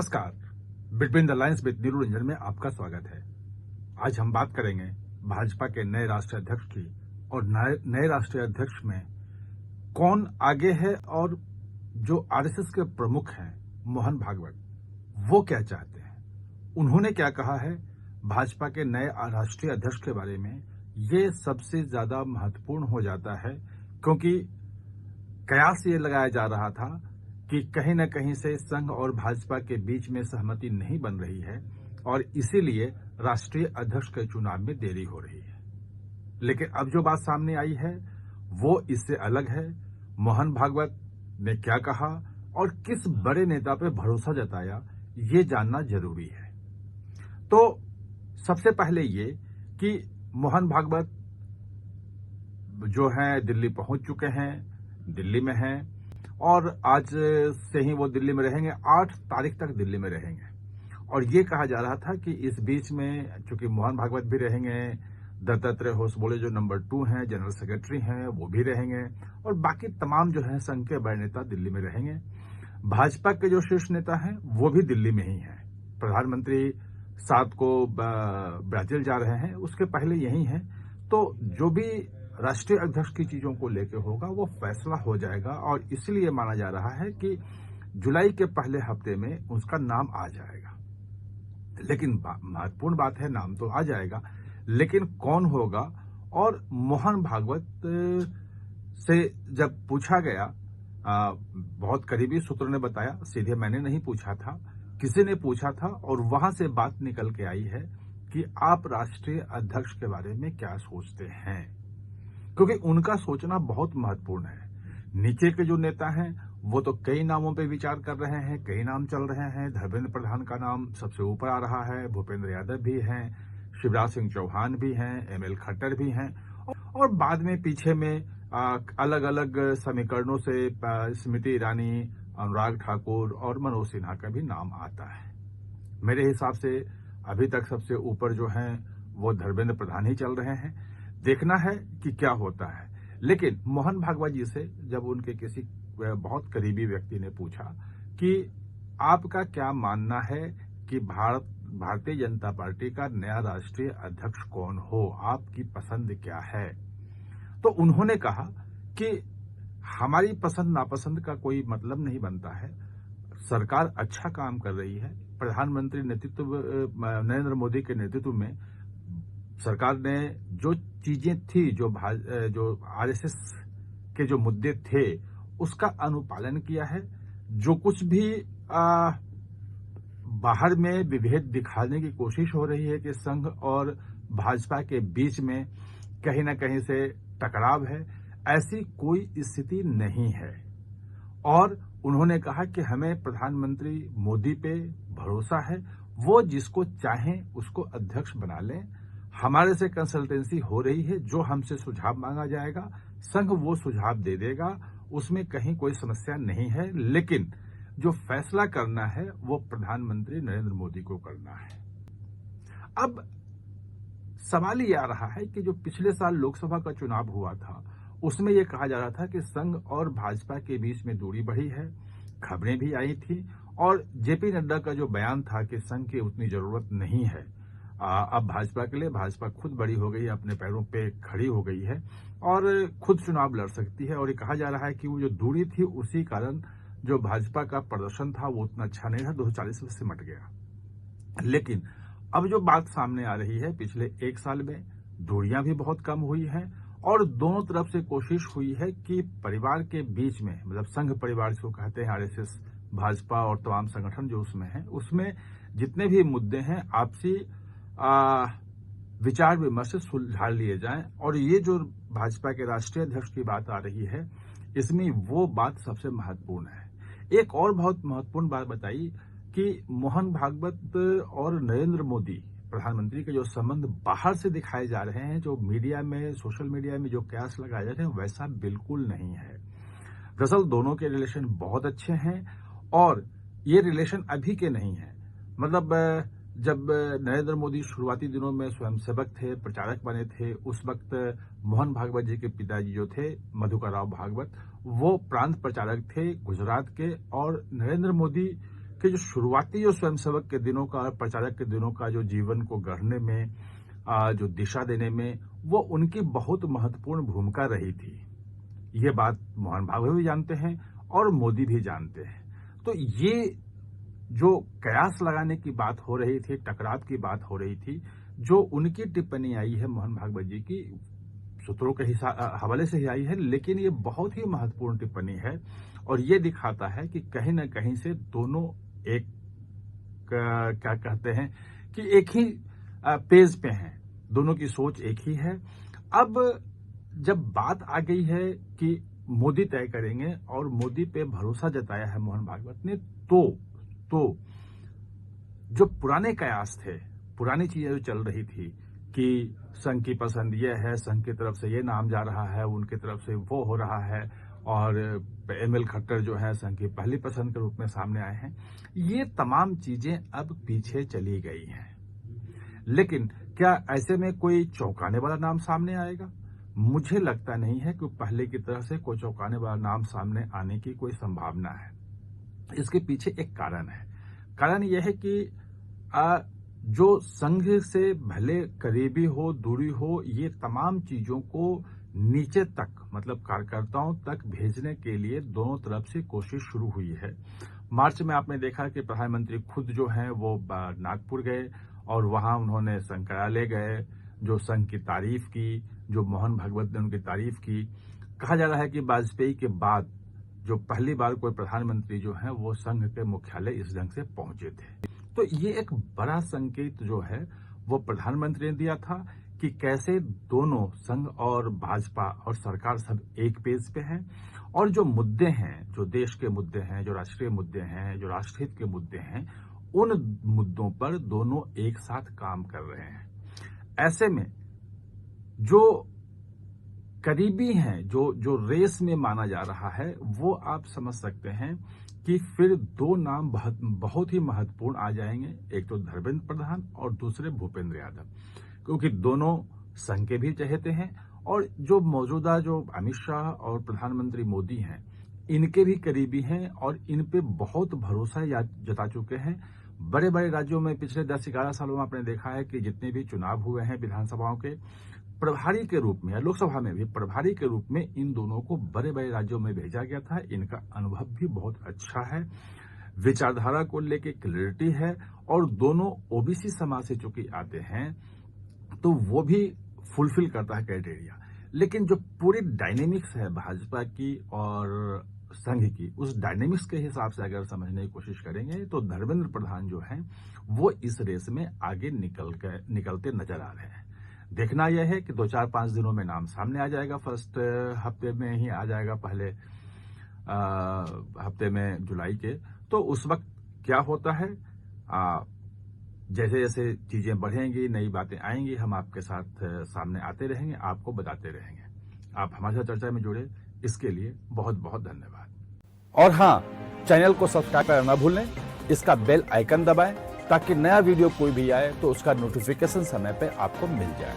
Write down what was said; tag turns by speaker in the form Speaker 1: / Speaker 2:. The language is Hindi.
Speaker 1: नमस्कार। Between the lines with Neeru Ranjan में आपका स्वागत है। आज हम बात करेंगे भाजपा के नए राष्ट्रीय अध्यक्ष की और नए राष्ट्रीय अध्यक्ष में कौन आगे है और जो आरएसएस के प्रमुख हैं मोहन भागवत, वो क्या चाहते हैं, उन्होंने क्या कहा है भाजपा के नए राष्ट्रीय अध्यक्ष के बारे में। ये सबसे ज्यादा महत्वपूर्ण हो जाता है क्योंकि कयास ये लगाया जा रहा था कि कहीं न कहीं से संघ और भाजपा के बीच में सहमति नहीं बन रही है और इसीलिए राष्ट्रीय अध्यक्ष के चुनाव में देरी हो रही है। लेकिन अब जो बात सामने आई है वो इससे अलग है। मोहन भागवत ने क्या कहा और किस बड़े नेता पे भरोसा जताया, ये जानना जरूरी है। तो सबसे पहले ये कि मोहन भागवत जो है दिल्ली पहुंच चुके हैं, दिल्ली में हैं और आज से ही वो दिल्ली में रहेंगे, 8 तारीख तक दिल्ली में रहेंगे। और ये कहा जा रहा था कि इस बीच में चूंकि मोहन भागवत भी रहेंगे, दत्तात्रेय होसबोले जो नंबर 2 हैं, जनरल सेक्रेटरी हैं, वो भी रहेंगे और बाकी तमाम जो है संघ के बड़े नेता दिल्ली में रहेंगे। भाजपा के जो शीर्ष नेता हैं वो भी दिल्ली में ही हैं। प्रधानमंत्री 7 को ब्राजील जा रहे हैं, उसके पहले यही हैं। तो जो भी राष्ट्रीय अध्यक्ष की चीजों को लेकर होगा वो फैसला हो जाएगा और इसलिए माना जा रहा है कि जुलाई के पहले हफ्ते में उसका नाम आ जाएगा। लेकिन महत्वपूर्ण बात है, नाम तो आ जाएगा, लेकिन कौन होगा। और मोहन भागवत से जब पूछा गया, बहुत करीबी सूत्रों ने बताया, सीधे मैंने नहीं पूछा था, किसी ने पूछा था और वहां से बात निकल के आई है कि आप राष्ट्रीय अध्यक्ष के बारे में क्या सोचते हैं, क्योंकि उनका सोचना बहुत महत्वपूर्ण है। नीचे के जो नेता हैं वो तो कई नामों पे विचार कर रहे हैं, कई नाम चल रहे हैं। धर्मेंद्र प्रधान का नाम सबसे ऊपर आ रहा है, भूपेंद्र यादव भी हैं, शिवराज सिंह चौहान भी हैं, एमएल खट्टर भी हैं और बाद में पीछे में अलग अलग समीकरणों से स्मृति ईरानी, अनुराग ठाकुर और मनोज सिन्हा का भी नाम आता है। मेरे हिसाब से अभी तक सबसे ऊपर जो हैं वो धर्मेंद्र प्रधान ही चल रहे हैं। देखना है कि क्या होता है। लेकिन मोहन भागवत जी से जब उनके किसी बहुत करीबी व्यक्ति ने पूछा कि आपका क्या मानना है कि भारतीय जनता पार्टी का नया राष्ट्रीय अध्यक्ष कौन हो, आपकी पसंद क्या है, तो उन्होंने कहा कि हमारी पसंद नापसंद का कोई मतलब नहीं बनता है। सरकार अच्छा काम कर रही है। प्रधानमंत्री नरेंद्र मोदी के नेतृत्व में सरकार ने जो चीजें थी, जो आरएसएस के जो मुद्दे थे उसका अनुपालन किया है। जो कुछ भी बाहर में विभेद दिखाने की कोशिश हो रही है कि संघ और भाजपा के बीच में कहीं ना कहीं से टकराव है, ऐसी कोई स्थिति नहीं है। और उन्होंने कहा कि हमें प्रधानमंत्री मोदी पे भरोसा है, वो जिसको चाहें उसको अध्यक्ष बना लें। हमारे से कंसल्टेंसी हो रही है, जो हमसे सुझाव मांगा जाएगा संघ वो सुझाव दे देगा, उसमें कहीं कोई समस्या नहीं है। लेकिन जो फैसला करना है वो प्रधानमंत्री नरेंद्र मोदी को करना है। अब सवाल ये आ रहा है कि जो पिछले साल लोकसभा का चुनाव हुआ था उसमें यह कहा जा रहा था कि संघ और भाजपा के बीच में दूरी बढ़ी है, खबरें भी आई थी और जेपी नड्डा का जो बयान था कि संघ की उतनी जरूरत नहीं है, अब भाजपा के लिए भाजपा खुद बड़ी हो गई है, अपने पैरों पे खड़ी हो गई है और खुद चुनाव लड़ सकती है। और ये कहा जा रहा है कि वो जो दूरी थी उसी कारण जो भाजपा का प्रदर्शन था वो उतना अच्छा नहीं था, 240 में सिमट गया। लेकिन अब जो बात सामने आ रही है, पिछले 1 साल में दूरियां भी बहुत कम हुई हैं और दोनों तरफ से कोशिश हुई है कि परिवार के बीच में, मतलब संघ परिवार जिसको कहते हैं, आरएसएस, भाजपा और तमाम संगठन जो उसमें है, उसमें जितने भी मुद्दे हैं आपसी विचार विमर्श से सुलझा लिए जाएं। और ये जो भाजपा के राष्ट्रीय अध्यक्ष की बात आ रही है, इसमें वो बात सबसे महत्वपूर्ण है। एक और बहुत महत्वपूर्ण बात बताई कि मोहन भागवत और नरेंद्र मोदी प्रधानमंत्री के जो संबंध बाहर से दिखाए जा रहे हैं, जो मीडिया में, सोशल मीडिया में जो कयास लगाए जा रहे हैं, वैसा बिल्कुल नहीं है। दरअसल दोनों के रिलेशन बहुत अच्छे हैं और ये रिलेशन अभी के नहीं है। मतलब जब नरेंद्र मोदी शुरुआती दिनों में स्वयंसेवक थे, प्रचारक बने थे, उस वक्त मोहन भागवत जी के पिताजी जो थे मधुकर राव भागवत, वो प्रांत प्रचारक थे गुजरात के और नरेंद्र मोदी कि जो शुरुआती जो स्वयंसेवक के दिनों का और प्रचारक के दिनों का जो जीवन को गढ़ने में, जो दिशा देने में, वो उनकी बहुत महत्वपूर्ण भूमिका रही थी। ये बात मोहन भागवत भी जानते हैं और मोदी भी जानते हैं। तो ये जो कयास लगाने की बात हो रही थी, टकराव की बात हो रही थी, जो उनकी टिप्पणी आई है मोहन भागवत जी की, सूत्रों के हवाले से ही आई है, लेकिन ये बहुत ही महत्वपूर्ण टिप्पणी है और ये दिखाता है कि कहीं ना कहीं से दोनों एक क्या कहते हैं कि एक ही पेज पे हैं, दोनों की सोच एक ही है। अब जब बात आ गई है कि मोदी तय करेंगे और मोदी पे भरोसा जताया है मोहन भागवत ने, तो जो पुराने कयास थे, पुरानी चीजें जो चल रही थी कि संघ की पसंद ये है, संघ की तरफ से ये नाम जा रहा है, उनकी तरफ से वो हो रहा है और एमएल खट्टर जो है संघ की पहली पसंद के रूप में सामने आए हैं, ये तमाम चीजें अब पीछे चली गई हैं। लेकिन क्या ऐसे में कोई चौंकाने वाला नाम सामने आएगा? मुझे लगता नहीं है कि पहले की तरह से कोई चौंकाने वाला नाम सामने आने की कोई संभावना है। इसके पीछे एक कारण है। कारण यह है कि जो संघ से भले करीबी हो, दूरी हो, ये तमाम चीजों को नीचे तक, मतलब कार्यकर्ताओं तक भेजने के लिए दोनों तरफ से कोशिश शुरू हुई है। मार्च में आपने देखा कि प्रधानमंत्री खुद जो है वो नागपुर गए और वहां उन्होंने संघ कार्यालय गए, जो संघ की तारीफ की, जो मोहन भागवत ने उनकी तारीफ की। कहा जा रहा है कि वाजपेयी के बाद जो पहली बार कोई प्रधानमंत्री जो है वो संघ के मुख्यालय इस ढंग से पहुंचे थे। तो ये एक बड़ा संकेत जो है वो प्रधानमंत्री ने दिया था कि कैसे दोनों संघ और भाजपा और सरकार सब एक पेज पे हैं और जो मुद्दे हैं, जो देश के मुद्दे हैं, जो राष्ट्रीय मुद्दे हैं, जो राष्ट्रहित के मुद्दे हैं, उन मुद्दों पर दोनों एक साथ काम कर रहे हैं। ऐसे में जो करीबी हैं, जो रेस में माना जा रहा है, वो आप समझ सकते हैं कि फिर दो नाम बहुत ही महत्वपूर्ण आ जाएंगे। एक तो धर्मेंद्र प्रधान और दूसरे भूपेंद्र यादव, क्योंकि दोनों संघ के भी चहेते हैं और जो मौजूदा जो अमित शाह और प्रधानमंत्री मोदी हैं, इनके भी करीबी हैं और इन पे बहुत भरोसा जता चुके हैं। बड़े बड़े राज्यों में पिछले 10-11 सालों में आपने देखा है कि जितने भी चुनाव हुए हैं विधानसभाओं के, प्रभारी के रूप में या लोकसभा में भी प्रभारी के रूप में इन दोनों को बड़े बड़े राज्यों में भेजा गया था। इनका अनुभव भी बहुत अच्छा है, विचारधारा को लेके क्लैरिटी है और दोनों ओबीसी समाज से चूंकि आते हैं तो वो भी फुलफिल करता है क्राइटेरिया। लेकिन जो पूरी डायनेमिक्स है भाजपा की और संघ की, उस डायनेमिक्स के हिसाब से अगर समझने की कोशिश करेंगे तो धर्मेंद्र प्रधान जो हैं वो इस रेस में आगे निकलते नजर आ रहे हैं। देखना यह है कि 2-4-5 दिनों में नाम सामने आ जाएगा, फर्स्ट हफ्ते में ही आ जाएगा, पहले हफ्ते में जुलाई के। तो उस वक्त क्या होता है, जैसे जैसे चीजें बढ़ेंगी, नई बातें आएंगी, हम आपके साथ सामने आते रहेंगे, आपको बताते रहेंगे। आप हमारे साथ चर्चा में जुड़े, इसके लिए बहुत बहुत धन्यवाद।
Speaker 2: और हाँ, चैनल को सब्सक्राइब करना ना भूलें, इसका बेल आइकन दबाएं ताकि नया वीडियो कोई भी आए तो उसका नोटिफिकेशन समय पे आपको मिल जाए।